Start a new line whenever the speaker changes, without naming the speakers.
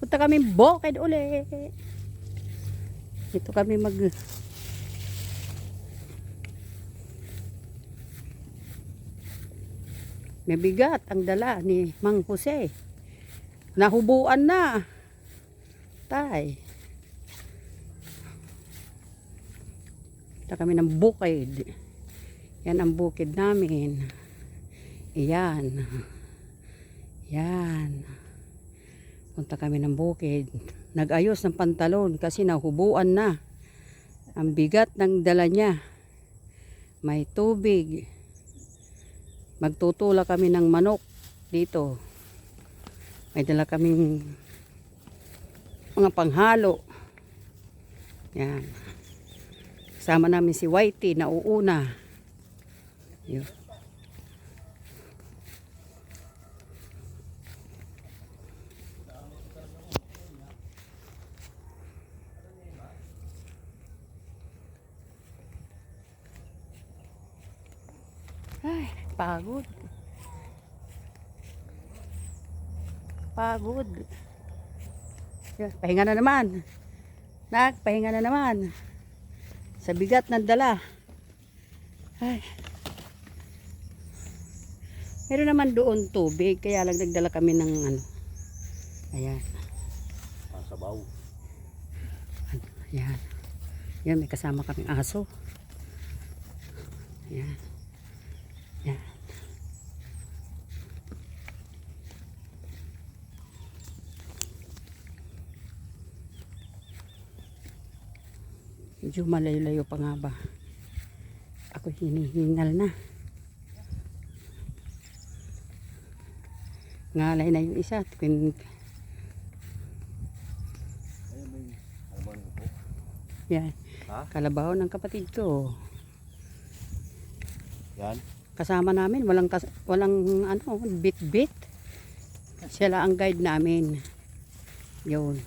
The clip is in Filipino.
Punta kami bukid uli. Dito kami may bigat ang dala ni Mang Jose. Nahubuan na. Tay. Punta kami ng bukid. Yan ang bukid namin. Iyan. Yan. Punta kami ng bukid. Nag-ayos ng pantalon kasi nahubuan na. Ang bigat ng dala niya. May tubig. Magtutula kami ng manok dito. May dala kaming mga panghalo. Yan. Kasama namin si Whitey na uuna. Yun. Ay, pagod. Pagod. Yan, pahinga na naman. Pahinga na naman. Sa bigat ng dala. Ay. Meron naman doon tubig, kaya lang nagdala kami ng ano. Ayan.
Sabaw.
Ayan. Yan, may kasama kaming aso. Ayan. Yan. Medyo malayo-layo pa nga ba. Ako hinihingal na. Ngalay na yung isa. Yan. Kalabaw ng kapatid ko.
Yan.
Kasama namin, walang ano, bit-bit. Sila ang guide namin. Yun.